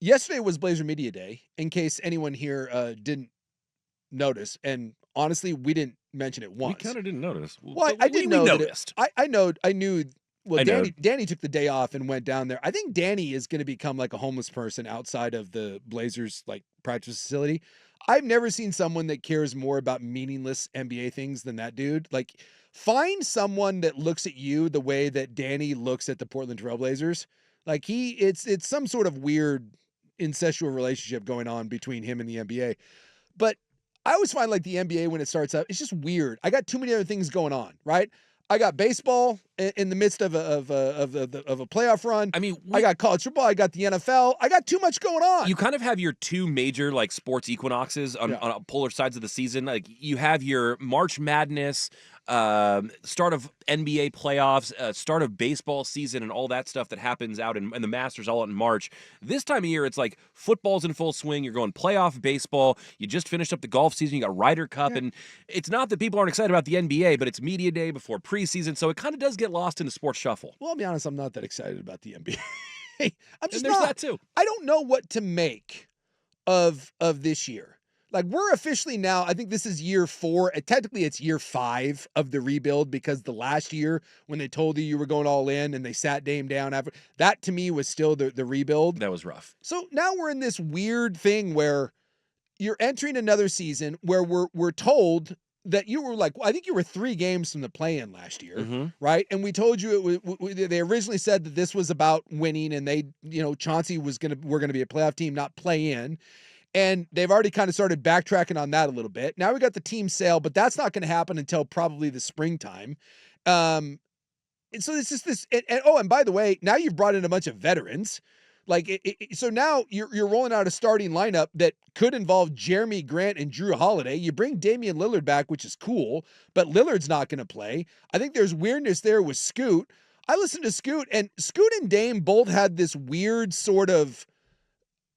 yesterday was Blazer Media Day, in case anyone here didn't notice. And honestly, we didn't mention it We once. kind of didn't notice. Well, But I didn't know noticed. that I knew. Well, I know. Danny took the day off and went down there. I think Danny is going to become like a homeless person outside of the Blazers like practice facility. I've never seen someone that cares more about meaningless NBA things than that dude. Like, find someone that looks at you the way that Danny looks at the Portland Trail Blazers. Like it's some sort of weird incestual relationship going on between him and the NBA. But I always find like the NBA when it starts up, it's just weird. I got too many other things going on, right? I got baseball in the midst of a playoff run. I mean, I got college football. I got the NFL. I got too much going on. You kind of have your two major like sports equinoxes on polar sides of the season. Like you have your March Madness, start of NBA playoffs, start of baseball season, and all that stuff that happens out in the Masters all out in March. This time of year, it's like football's in full swing. You're going playoff baseball. You just finished up the golf season. You got Ryder Cup, and it's not that people aren't excited about the NBA, but it's media day before preseason, so it kind of does get lost in the sports shuffle. Well, I'll be honest, I'm not that excited about the NBA. I'm just and there's not. that too. I don't know what to make of this year. Like, we're officially now, I think this is year 4. Technically, it's year 5 of the rebuild, because the last year when they told you were going all in and they sat Dame down after, that to me was still the rebuild. That was rough. So now we're in this weird thing where you're entering another season where we're told that you were like, I think you were 3 games from the play-in last year, right? And we told you they originally said that this was about winning, and they, Chauncey we're going to be a playoff team, not play in. And they've already kind of started backtracking on that a little bit. Now we got the team sale, but that's not going to happen until probably the springtime. And so it's just this. And by the way, now you've brought in a bunch of veterans. Like, so now you're rolling out a starting lineup that could involve Jeremy Grant and Drew Holiday. You bring Damian Lillard back, which is cool, but Lillard's not going to play. I think there's weirdness there with Scoot. I listened to Scoot, and Scoot and Dame both had this weird sort of,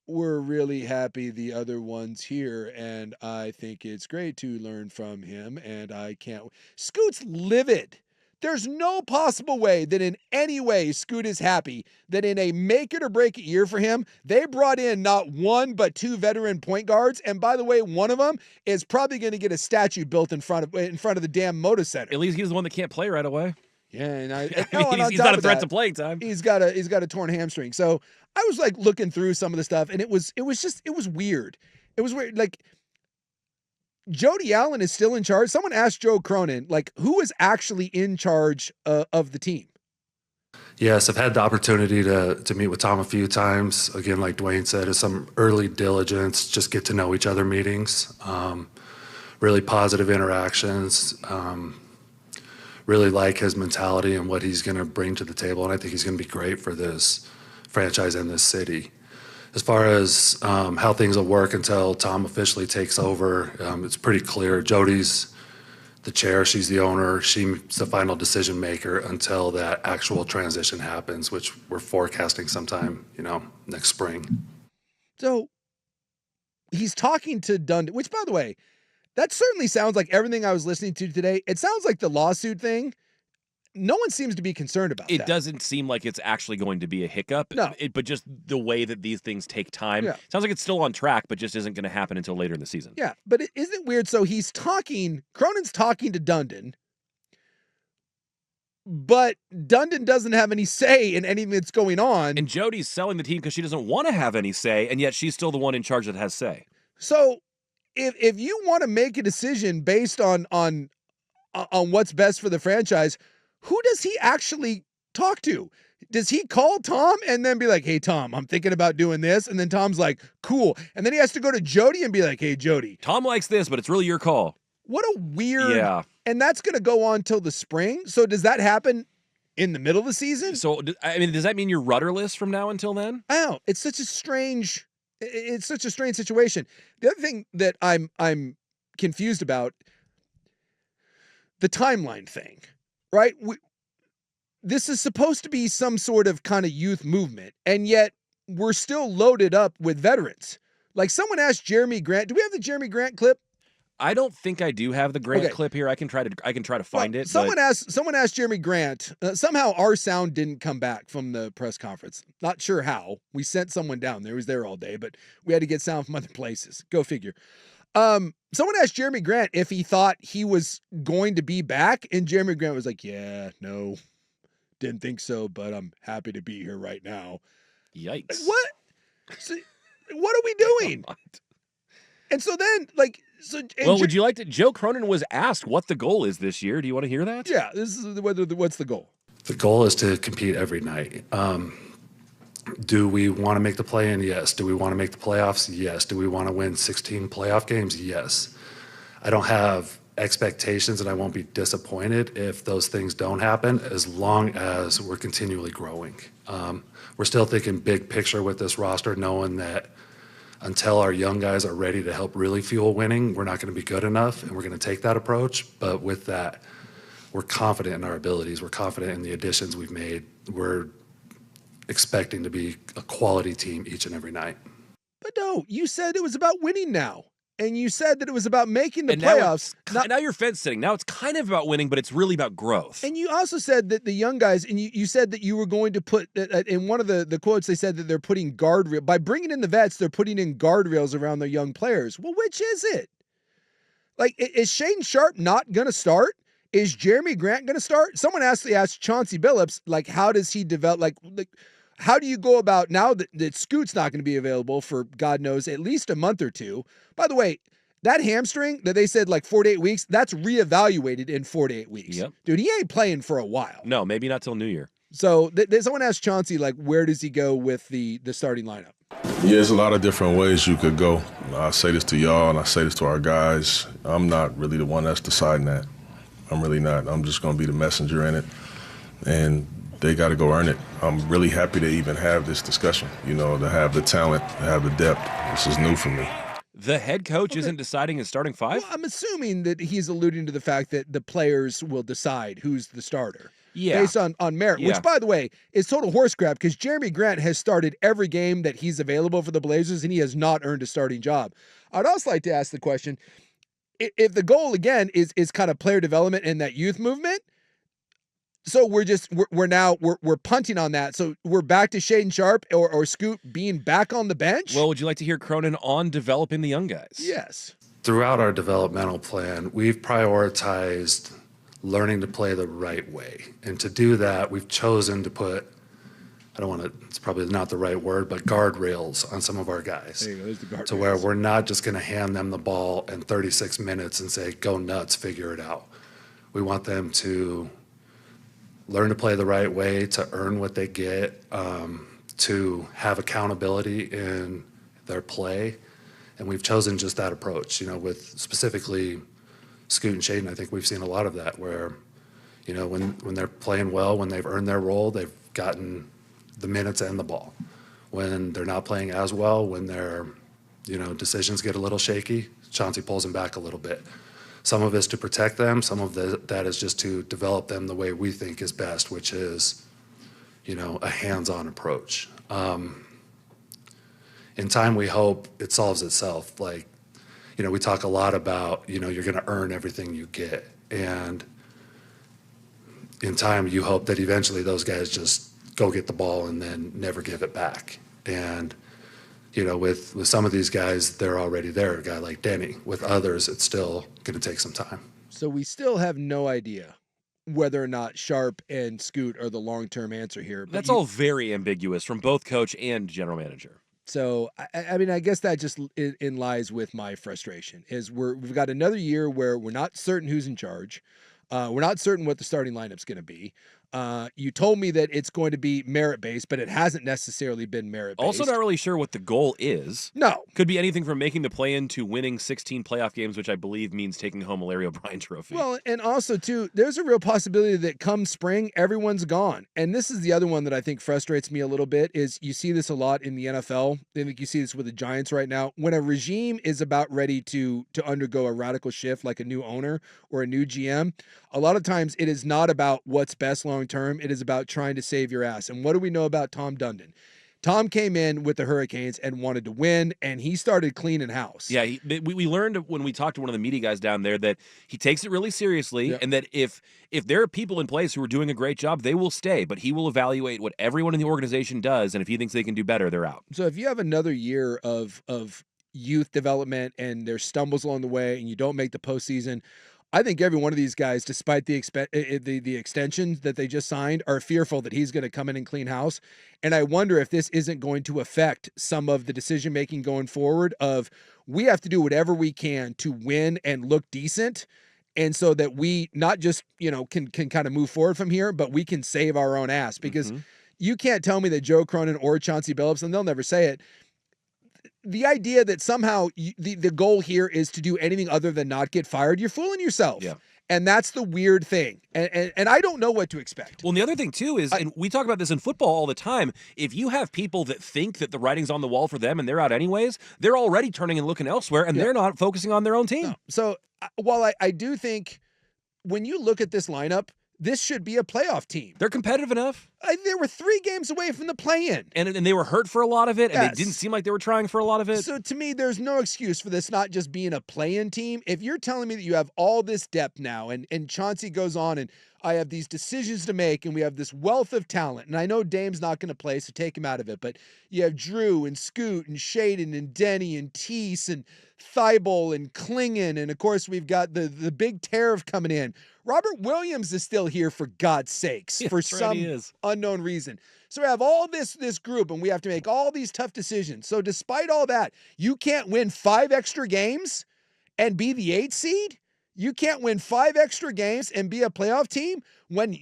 we're really happy the other one's here, and I think it's great to learn from him, and I can't. Scoot's livid. There's no possible way that in any way Scoot is happy that in a make it or break it year for him, they brought in not 1 but 2 veteran point guards. And by the way, one of them is probably going to get a statue built in front of the damn Moda Center. At least he's the one that can't play right away. Yeah, and he's not a threat to playing time. He's got a torn hamstring. So I was like looking through some of the stuff, and it was weird. It was weird. Like, Jody Allen is still in charge. Someone asked Joe Cronin, like, who is actually in charge of the team? Yes, I've had the opportunity to meet with Tom a few times. Again, like Dwayne said, as some early diligence, just get to know each other meetings. Really positive interactions. Really like his mentality and what he's going to bring to the table, and I think he's going to be great for this franchise and this city. As far as how things will work until Tom officially takes over, it's pretty clear. Jody's the chair, she's the owner, she's the final decision maker until that actual transition happens, which we're forecasting sometime, next spring. So he's talking to Dundon, which, by the way, that certainly sounds like everything I was listening to today. It sounds like the lawsuit thing. No one seems to be concerned about that. It doesn't seem like it's actually going to be a hiccup, but just the way that these things take time. Yeah. Sounds like it's still on track, but just isn't going to happen until later in the season. Yeah, but isn't it weird? So Cronin's talking to Dundon, but Dundon doesn't have any say in anything that's going on. And Jody's selling the team because she doesn't want to have any say, and yet she's still the one in charge that has say. So if you want to make a decision based on what's best for the franchise, who does he actually talk to? Does he call Tom and then be like, hey, Tom, I'm thinking about doing this? And then Tom's like, cool. And then he has to go to Jody and be like, hey, Jody. Tom likes this, but it's really your call. What a weird. Yeah. And that's going to go on till the spring. So does that happen in the middle of the season? So, does that mean you're rudderless from now until then? I don't know. It's such a strange situation. The other thing that I'm confused about, the timeline thing. Right? This is supposed to be some sort of kind of youth movement, and yet we're still loaded up with veterans. Like, someone asked Jeremy Grant. Do we have the Jeremy Grant clip? I don't think I do have the Grant clip here. I can try to find it. Someone asked Jeremy Grant. Somehow our sound didn't come back from the press conference. Not sure how. We sent someone down there. He was there all day, but we had to get sound from other places. Go figure. Someone asked Jeremy Grant if he thought he was going to be back, and Jeremy Grant was like, "Yeah, no, didn't think so, but I'm happy to be here right now." Yikes! What? So, what are we doing? And so then, would you like to? Joe Cronin was asked what the goal is this year. Do you want to hear that? Yeah, this is what's the goal? The goal is to compete every night. Do we want to make the play-in? Yes. Do we want to make the playoffs? Yes. Do we want to win 16 playoff games? Yes. I don't have expectations, and I won't be disappointed if those things don't happen, as long as we're continually growing. We're still thinking big picture with this roster, knowing that until our young guys are ready to help really fuel winning, we're not going to be good enough, and we're going to take that approach. But with that, we're confident in our abilities. We're confident in the additions we've made. We're expecting to be a quality team each and every night. But no, you said it was about winning now. And you said that it was about making the playoffs. Now you're fence sitting. Now it's kind of about winning, but it's really about growth. And you also said that the young guys, and you said that you were going to put, in one of the quotes, they said that they're putting guardrails. By bringing in the vets, they're putting in guardrails around their young players. Well, which is it? Like, is Shane Sharp not going to start? Is Jeremy Grant going to start? Someone asked Chauncey Billups, like, how does he develop, like how do you go about now that Scoot's not going to be available for God knows at least a month or two? By the way, that hamstring that they said like 4 to 8 weeks, that's reevaluated in 4 to 8 weeks. Yep. Dude, he ain't playing for a while. No, maybe not till New Year. So someone asked Chauncey, like, where does he go with the starting lineup? Yeah, there's a lot of different ways you could go. I say this to y'all and I say this to our guys. I'm not really the one that's deciding that. I'm really not. I'm just going to be the messenger in it. And they got to go earn it. I'm really happy to even have this discussion, to have the talent, to have the depth. This is new for me. The head coach isn't deciding his starting five? Well, I'm assuming that he's alluding to the fact that the players will decide who's the starter. Yeah. Based on merit, which, by the way, is total horse crap because Jeremy Grant has started every game that he's available for the Blazers, and he has not earned a starting job. I'd also like to ask the question, if the goal, again, is kind of player development and that youth movement, so we're punting on that. So we're back to Shaedon Sharpe or Scoot being back on the bench? Well, would you like to hear Cronin on developing the young guys? Yes. Throughout our developmental plan, we've prioritized learning to play the right way. And to do that, we've chosen to put, it's probably not the right word, but guardrails on some of our guys. There you go, there's the guardrails. To where we're not just going to hand them the ball in 36 minutes and say, go nuts, figure it out. We want them to learn to play the right way, to earn what they get, to have accountability in their play. And we've chosen just that approach, with specifically Scoot and Shaedon. I think we've seen a lot of that where, when they're playing well, when they've earned their role, they've gotten the minutes and the ball. When they're not playing as well, when their, decisions get a little shaky, Chauncey pulls them back a little bit. Some of it's to protect them. Some of that is just to develop them the way we think is best, which is, a hands-on approach. In time, we hope it solves itself. Like, we talk a lot about, you're going to earn everything you get. And in time, you hope that eventually those guys just go get the ball and then never give it back. And, with some of these guys, they're already there, a guy like Denny. With others, it's still going to take some time. So we still have no idea whether or not Sharp and Scoot are the long-term answer here. That's all very ambiguous from both coach and general manager. So, I guess that just in lies with my frustration is we've got another year where we're not certain who's in charge. We're not certain what the starting lineup's going to be. You told me that it's going to be merit-based, but it hasn't necessarily been merit-based. Also not really sure what the goal is. No. Could be anything from making the play-in to winning 16 playoff games, which I believe means taking home a Larry O'Brien trophy. Well, and also, too, there's a real possibility that come spring, everyone's gone. And this is the other one that I think frustrates me a little bit is you see this a lot in the NFL. I think you see this with the Giants right now. When a regime is about ready to undergo a radical shift, like a new owner or a new GM, a lot of times it is not about what's best long-term. It is about trying to save your ass. And what do we know about Tom Dundon? Tom came in with the Hurricanes and wanted to win, and he started cleaning house. Yeah, we learned when we talked to one of the media guys down there that he takes it really seriously, and that if there are people in place who are doing a great job, they will stay, but he will evaluate what everyone in the organization does, and if he thinks they can do better, they're out. So if you have another year of youth development and there's stumbles along the way and you don't make the postseason, I think every one of these guys, despite the extensions that they just signed, are fearful that he's going to come in and clean house. And I wonder if this isn't going to affect some of the decision-making going forward of we have to do whatever we can to win and look decent. And so that we not just, can kind of move forward from here, but we can save our own ass. Because you can't tell me that Joe Cronin or Chauncey Billups, and they'll never say it, the idea that somehow the goal here is to do anything other than not get fired, you're fooling yourself. Yeah. And that's the weird thing. And I don't know what to expect. Well, and the other thing, too, is, and we talk about this in football all the time, if you have people that think that the writing's on the wall for them and they're out anyways, they're already turning and looking elsewhere, and they're not focusing on their own team. No. So while I do think when you look at this lineup, this should be a playoff team. They're competitive enough. They were 3 games away from the play-in. And they were hurt for a lot of it, and they didn't seem like they were trying for a lot of it. So to me, there's no excuse for this not just being a play-in team. If you're telling me that you have all this depth now, and Chauncey goes on, and I have these decisions to make, and we have this wealth of talent, and I know Dame's not going to play, so take him out of it, but you have Drew and Scoot and Shaden and Denny and Tease and Thibault and Klingon, and of course we've got the big tariff coming in. Robert Williams is still here, for God's sakes, for some unknown reason. So we have all this group, and we have to make all these tough decisions. So despite all that, you can't win 5 extra games and be the 8th seed? You can't win 5 extra games and be a playoff team when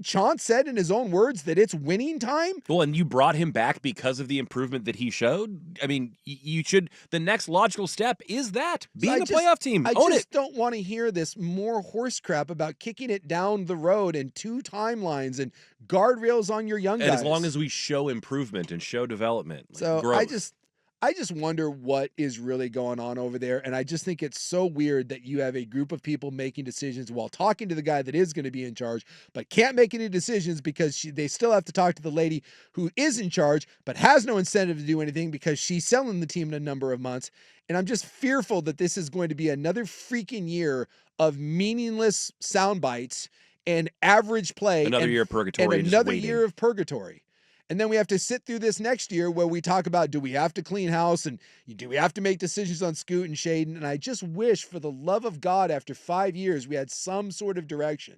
Chauncey said in his own words that it's winning time? Well, and you brought him back because of the improvement that he showed. I mean, the next logical step is that, being a playoff team. Own it. I just don't want to hear this more horse crap about kicking it down the road and 2 timelines and guardrails on your young guys. And as long as we show improvement and show development. So growth. I just wonder what is really going on over there. And I just think it's so weird that you have a group of people making decisions while talking to the guy that is going to be in charge, but can't make any decisions because they still have to talk to the lady who is in charge, but has no incentive to do anything because she's selling the team in a number of months. And I'm just fearful that this is going to be another freaking year of meaningless sound bites and average play. Another year of purgatory. And another year of purgatory. And then we have to sit through this next year where we talk about, do we have to clean house and do we have to make decisions on Scoot and Shaden? And I just wish, for the love of God, after 5 years, we had some sort of direction.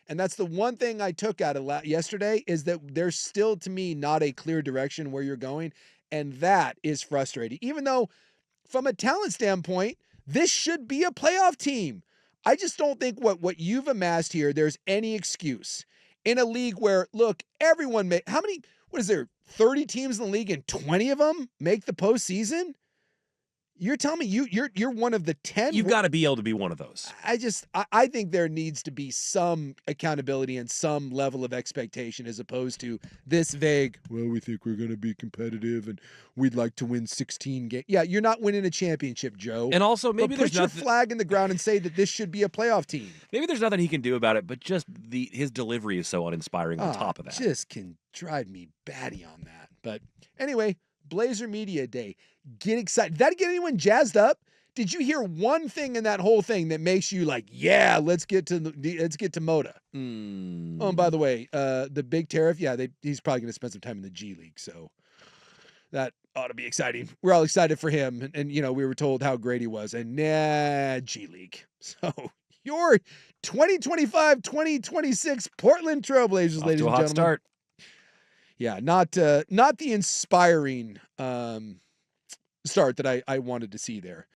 And that's the one thing I took out of yesterday, is that there's still, to me, not a clear direction where you're going. And that is frustrating. Even though, from a talent standpoint, this should be a playoff team. I just don't think what you've amassed here, there's any excuse. In a league where, look, everyone what is there, 30 teams in the league and 20 of them make the postseason? You're telling me you're one of the 10? You've got to be able to be one of those. I think there needs to be some accountability and some level of expectation, as opposed to this vague, well, we think we're going to be competitive and we'd like to win 16 games. Yeah, you're not winning a championship, Joe. And also, maybe put your flag in the ground and say that this should be a playoff team. Maybe there's nothing he can do about it, but just his delivery is so uninspiring on top of that. Just can drive me batty on that. But anyway, Blazer Media Day. Get excited. Did that get anyone jazzed up? Did you hear one thing in that whole thing that makes you like, yeah, let's get to Moda? Oh, and by the way, the big tariff, he's probably going to spend some time in the G League, so that ought to be exciting. We're all excited for him, and we were told how great he was, and G League. So your 2025-2026 Portland Trailblazers, ladies and gentlemen. Start. Yeah, not the inspiring start that I wanted to see there.